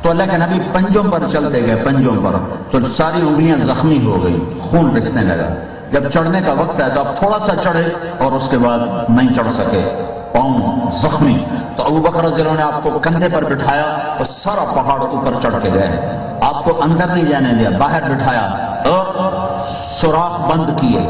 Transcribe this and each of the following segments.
تو اللہ کے نبی پنجوں پر چلتے گئے، پنجوں پر، تو ساری انگلیاں زخمی ہو گئی، خون رسنے لگا۔ جب چڑھنے کا وقت ہے تو اب تھوڑا سا چڑھے اور اس کے بعد نہیں چڑھ سکے، پاؤں زخمی۔ تو ابو بکر رضی اللہ عنہ نے آپ کو کندھے پر بٹھایا اور سارا پہاڑ اوپر چڑھ کے گئے، آپ کو اندر نہیں جانے دیا، باہر بٹھایا اور سوراخ بند کیے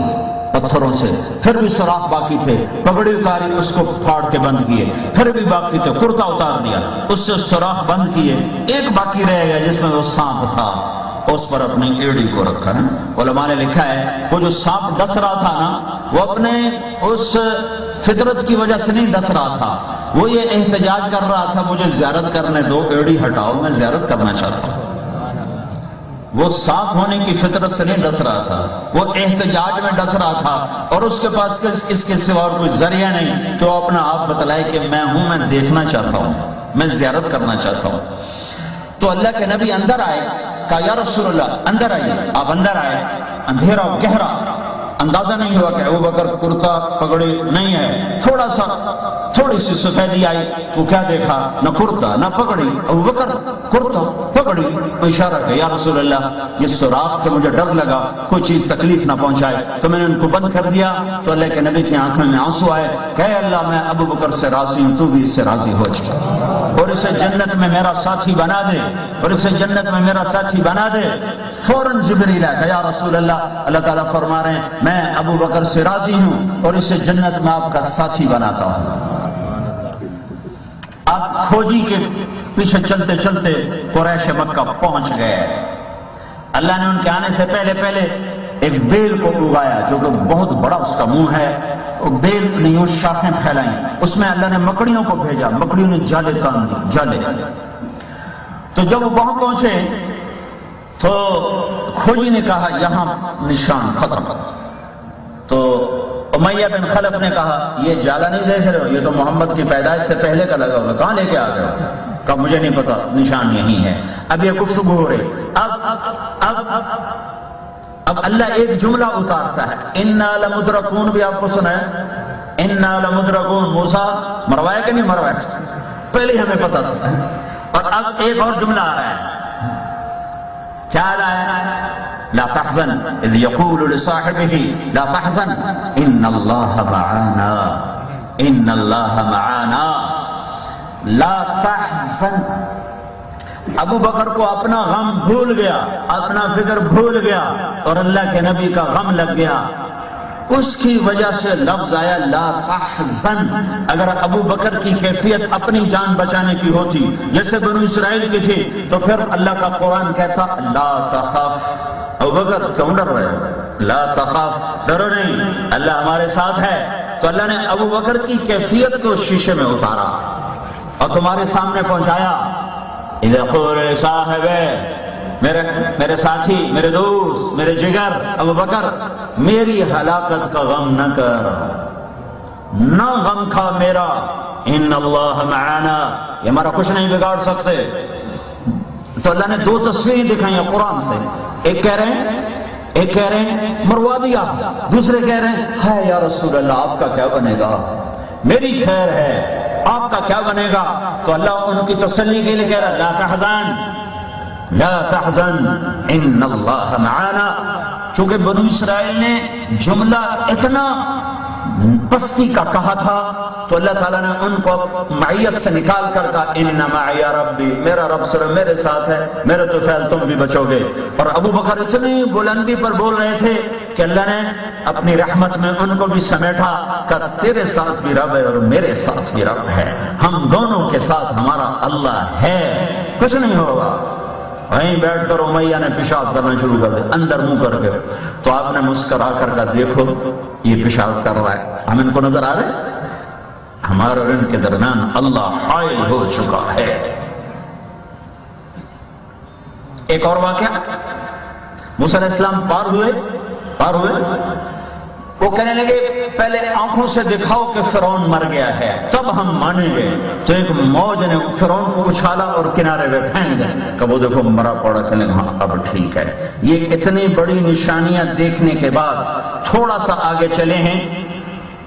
پتھروں سے، پھر بھی سوراخ باقی تھے، پگڑی اتاری، اس کو پھاڑ کے بند کیے، پھر بھی باقی تھے، کرتا اتار دیا، اس سے سوراخ بند کیے، ایک باقی رہ گیا جس میں وہ سانپ تھا، اس پر اپنی ایڑی کو رکھا ہے۔ علماء نے لکھا ہے وہ جو سانپ ڈس رہا تھا نا، وہ اپنے اس فطرت کی وجہ سے نہیں ڈس رہا تھا، وہ یہ احتجاج کر رہا تھا مجھے زیارت کرنے دو، ایڑی ہٹاؤ، میں زیارت کرنا چاہتا ہوں۔ وہ صاف ہونے کی فطرت سے نہیں ڈس رہا تھا، وہ احتجاج میں ڈس رہا تھا، اور اس کے پاس اس کے سوا اور کوئی ذریعہ نہیں کہ وہ اپنا آپ بتلائے کہ میں ہوں، میں دیکھنا چاہتا ہوں، میں زیارت کرنا چاہتا ہوں۔ تو اللہ کے نبی اندر آئے، کہا یا رسول اللہ اندر آئیے۔ آپ اندر آئے، اندھیرا گہرا، اندازہ نہیں ہوا کہ ابو بکر کرتا پگڑی نہیں ہے، تھوڑی سی سفیدی آئی تو کیا دیکھا، نہ کرتا نہ پگڑی، ابو بکر کرتا پگڑی، اشارہ کہ یا رسول اللہ یہ سوراخ سے مجھے ڈر لگا کوئی چیز تکلیف نہ پہنچائے، تو میں نے ان کو بند کر دیا۔ تو اللہ کے نبی کی آنکھوں میں آنسو آئے کہ اے اللہ میں ابو بکر سے راضی ہوں، تو بھی اس سے راضی ہو جائے اور اسے جنت میں میرا ساتھی بنا دے، اور اسے جنت میں میرا ساتھی بنا دے۔ فوراً جبریل آیا کہ یا رسول اللہ تعالیٰ فرما رہے ہیں میں ابو بکر سے راضی ہوں اور اسے جنت میں آپ کا ساتھی بناتا ہوں۔ آپ کھوجی کے پیچھے چلتے چلتے قریش مکہ پہنچ گئے۔ اللہ نے ان کے آنے سے پہلے ایک بیل کو اگایا جو کہ بہت بڑا اس کا منہ ہے، وہ بیل نے یوں شاخیں پھیلائیں، اس میں اللہ نے مکڑیوں کو بھیجا، مکڑیوں نے جالے تان دی، جالے۔ تو جب وہ وہاں پہنچے تو کھوجی نے کہا یہاں نشان ختم۔ تو امیہ بن خلف نے کہا یہ جالا نہیں دیکھ رہے ہو، یہ تو محمد کی پیدائش سے پہلے کا لگا ہوا، کہاں لے کے آ گئے ہو؟ کہا مجھے نہیں پتا، نشان یہی ہے۔ اب یہ گفتگو ہو رہی، اب اللہ ایک جملہ اتارتا ہے، اِنَّا لَمُدْرَكُونَ، بھی آپ کو سنا ہے، اِنَّا لَمُدْرَكُونَ، موسیٰ مروایا کہ نہیں مروایا؟ پہلے ہی ہمیں پتا تھا۔ اور اب ایک اور جملہ آ رہا ہے، کیا آ رہا ہے؟ لا تحزن اذ يقول لصاحبه لا تحزن ان اللہ معانا، ان اللہ معانا، لا تحزن۔ ابو بکر کو اپنا غم بھول گیا، اپنا فکر بھول گیا، اور اللہ کے نبی کا غم لگ گیا، اس کی وجہ سے لفظ آیا لا تحزن۔ اگر ابو بکر کی کیفیت اپنی جان بچانے کی ہوتی جیسے بنو اسرائیل کی تھی تو پھر اللہ کا قرآن کہتا لا تخاف، ابو بکر کیوں ڈر رہے ہو، لا تخاف، ڈرو نہیں، اللہ ہمارے ساتھ ہے۔ تو اللہ نے ابو بکر کی کیفیت کو شیشے میں اتارا اور تمہارے سامنے پہنچایا، اذا قول صاحب، میرے ساتھی، میرے دوست، میرے جگر ابو بکر، میری ہلاکت کا غم نہ کر، نہ غم کھا میرا، ان اللہ معانا، یہ ہمارا کچھ نہیں بگاڑ سکتے۔ تو اللہ نے دو تصویریں دکھائی ہیں قرآن سے، ایک کہہ رہے ہیں مروا دیا، دوسرے کہہ رہے ہیں ہے یا رسول اللہ آپ کا کیا بنے گا، میری خیر ہے، آپ کا کیا بنے گا؟ تو اللہ ان کی تسلی کے لیے کہہ رہا لا تحزن، لا تحزن ان اللہ معانا۔ چونکہ بنو اسرائیل نے جملہ اتنا پستی کا کہا تھا تو اللہ تعالیٰ نے ان کو معیت سے نکال کر کہا ان معی ربی، میرا رب صرف میرے ساتھ ہے، میرے تو فعل تم بھی بچو گے۔ اور ابو بکر اتنی بلندی پر بول رہے تھے کہ اللہ نے اپنی رحمت میں ان کو بھی سمیٹا کہ تیرے ساتھ بھی رب ہے اور میرے ساتھ بھی رب ہے، ہم دونوں کے ساتھ ہمارا اللہ ہے، کچھ نہیں ہوگا۔ وہیں بیٹھ کر امیہ نے پیشاب کرنا شروع کر دیا اندر منہ کر کے، تو آپ نے مسکرا کر کہا دیکھو یہ پیشاب کر رہا ہے، ہم ان کو نظر آ رہے، ہمارے اور ان کے درمیان اللہ حائل ہو چکا ہے۔ ایک اور واقعہ، موسیٰ علیہ السلام پار ہوئے، وہ کہنے لگے پہلے آنکھوں سے دکھاؤ کہ فرعون مر گیا ہے تب ہم مانیں گے۔ تو ایک موج نے فرعون کو اچھالا اور کنارے پہ پھینک دیا کہ وہ دیکھو مرا پڑا، کہنے ہاں اب ٹھیک ہے۔ یہ اتنی بڑی نشانیاں دیکھنے کے بعد تھوڑا سا آگے چلے ہیں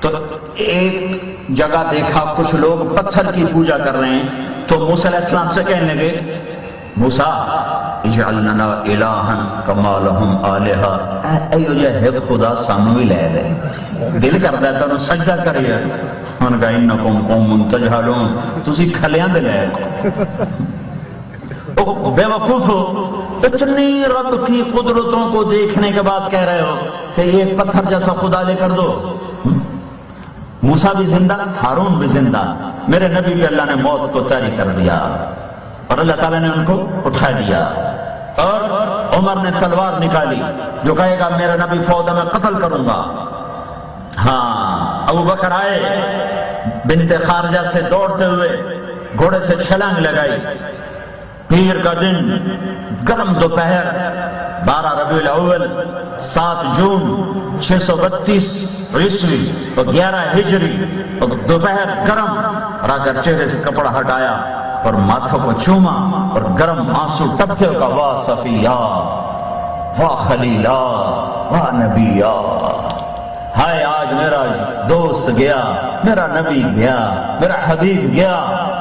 تو ایک جگہ دیکھا کچھ لوگ پتھر کی پوجا کر رہے ہیں، تو موسیٰ علیہ السلام سے کہنے لگے موسیٰ اجعل لنا الہن کما لہم آلہہ، ایو جے ایک خدا سانو ہی لے دے، دل کر دیتا انہوں سجدہ کریے، انہوں نے کہا انکم قوم تجہلون، تسی کھلیاں دے لے بے وقوف ہو، اتنی رب کی قدرتوں کو دیکھنے کے بعد کہہ رہے ہو کہ یہ پتھر جیسا خدا لے کر دو۔ موسیٰ بھی زندہ، ہارون بھی زندہ، میرے نبی بھی اللہ نے موت کو طاری کر دیا اور اللہ تعالیٰ نے ان کو اٹھا دیا، اور عمر نے تلوار نکالی جو کہے گا میرا نبی فوت میں قتل کروں گا۔ ہاں ابو بکر آئے بنت خارجہ سے دوڑتے ہوئے، گھوڑے سے چھلانگ لگائی، پیر کا دن، گرم دوپہر، 12 ربیع الاول 7 جون 632 عیسوی اور 11 ہجری، اور دوپہر گرم، اور آ کر چہرے سے کپڑا ہٹایا اور ماتھوں کو چوما اور گرم آنسو ٹپکے کا واہ صفیہ واہ خلیلہ واہ نبیہ، ہائے آج میرا دوست گیا، میرا نبی گیا، میرا حبیب گیا،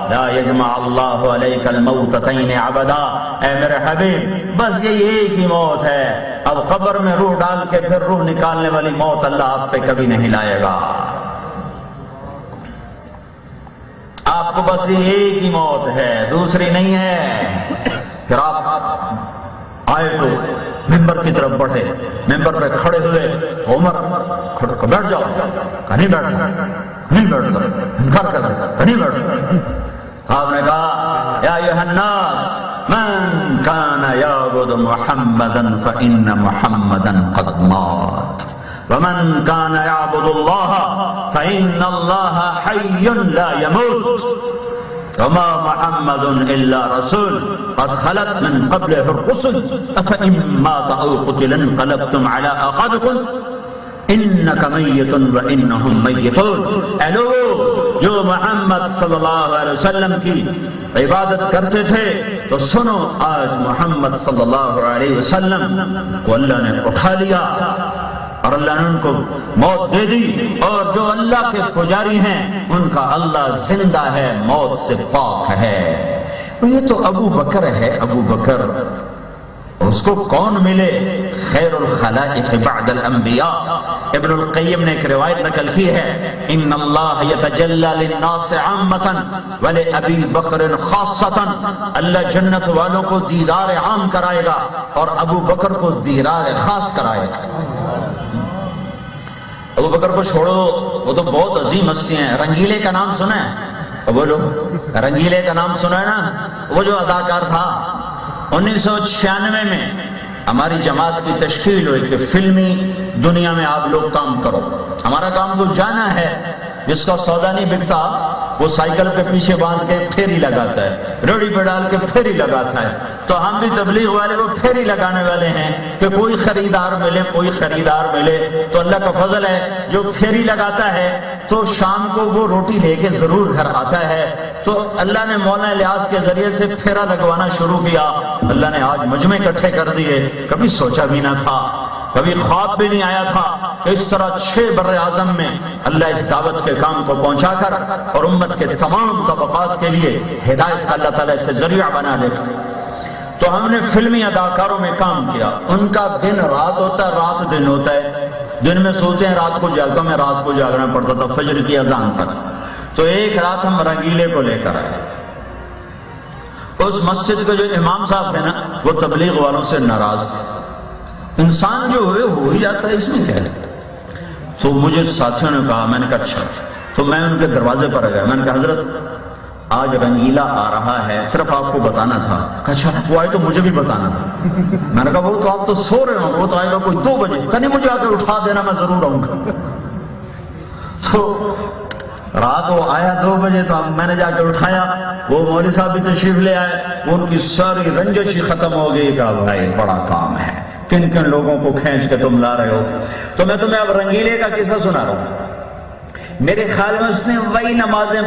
لا یجمع اللہ علیک الموتتین عبدا، اے میرے حبیب بس یہ ایک ہی موت ہے، اب قبر میں روح ڈال کے پھر روح نکالنے والی موت اللہ آپ پہ کبھی نہیں لائے گا، آپ کو بس یہ ایک ہی موت ہے، دوسری نہیں ہے۔ پھر آپ آئے تو ممبر کی طرف بڑھے، ممبر پہ کھڑے ہوئے، عمر کھڑے کو بیٹھ جاؤ، کہیں بیٹھ سکتے، نہیں بیٹھ سکتے، انکار کر رہے، کہیں بیٹھ سکتے۔ آپ نے کہا یا ایھا الناس من کان یعبد محمدا فإن محمدا قد مات ومن کان یعبد اللہ فإن اللہ حی لا يموت وما محمد الا رسول قد خلت من قبله الرسل افإن مات او قتل انقلبتم على اعقابكم انك ميت وانهم ميتون۔ اے لوگو جو محمد صلی اللہ علیہ وسلم کی عبادت کرتے تھے تو سنو، آج محمد صلی اللہ علیہ وسلم کو اللہ نے اٹھا لیا اور اللہ نے ان کو موت دے دی، اور جو اللہ کے پجاری ہیں ان کا اللہ زندہ ہے، موت سے پاک ہے۔ یہ تو ابو بکر ہے، ابو بکر اس کو کون ملے؟ خیر الخلائق بعد الانبیاء۔ ابن القیم نے ایک روایت نقل کی ہے، ان اللہ یتجلی للناس عامۃ ولابی بکر خاصۃ، اللہ جنت والوں کو دیدار عام کرائے گا اور ابو بکر کو دیدار خاص کرائے گا۔ ابو بکر کو چھوڑو، وہ تو بہت عظیم ہستی ہیں۔ رنگیلے کا نام سنا ہے؟ بولو، رنگیلے کا نام سنا ہے نا؟ وہ جو اداکار تھا، 1996 میں ہماری جماعت کی تشکیل ہوئی کہ فلمی دنیا میں آپ لوگ کام کرو، ہمارا کام تو جانا ہے، جس کا سودا نہیں بکتا وہ سائیکل پہ پیچھے باندھ کے پھیری لگاتا ہے، ریڑھی پہ ڈال کے پھیری لگاتا ہے، تو ہم بھی تبلیغ والے وہ پھیری لگانے والے ہیں کہ کوئی خریدار ملے، کوئی خریدار ملے۔ تو اللہ کا فضل ہے، جو پھیری لگاتا ہے تو شام کو وہ روٹی لے کے ضرور گھر آتا ہے، تو اللہ نے مولانا الیاس کے ذریعے سے پھیرا لگوانا شروع کیا، اللہ نے آج مجمع اکٹھے کر دیے، کبھی سوچا بھی نہ تھا، کبھی خواب بھی نہیں آیا تھا کہ اس طرح 6 بر اعظم میں اللہ اس دعوت کے کام کو پہنچا کر اور امت کے تمام طبقات کے لیے ہدایت کا اللہ تعالیٰ سے ذریعہ بنا دے گا۔ تو ہم نے فلمی اداکاروں میں کام کیا، ان کا دن رات ہوتا ہے، رات دن ہوتا ہے، دن میں سوتے ہیں، رات کو جاگتا، میں رات کو جاگنا پڑتا تھا فجر کی اذان تک۔ تو ایک رات ہم رنگیلے کو لے کر آئے، اس مسجد کے جو امام صاحب تھے نا وہ تبلیغ والوں سے ناراض تھے، انسان جو ہوئے ہو ہی جاتا ہے، اس میں کیا ہے؟ تو مجھے ساتھیوں نے کہا، میں نے کہا اچھا، تو میں ان کے دروازے پر گیا، میں نے کہا حضرت آج رنگیلا آ رہا ہے، صرف آپ کو بتانا تھا۔ کہا اچھا وہ آئے تو مجھے بھی بتانا تھا۔ میں نے کہا وہ تو آپ تو سو رہے ہوں، وہ تو آئے گا کوئی 2 بجے، کہ نہیں مجھے آ کے اٹھا دینا، میں ضرور آؤں گا۔ تو رات وہ آیا 2 بجے، تو میں نے جا کے اٹھایا، وہ مولوی صاحب بھی تشریف لے آئے، وہ ان کی ساری رنجش ہی ختم ہو گئی۔ کہا بھائی بڑا کام ہے، کن کن لوگوں کو کھینچ کے تم لا رہے ہو؟ تو میں تمہیں اب رنگیلے کا قصہ سنا رہا ہوں۔ میرے خیال میں اس نے وہی نمازیں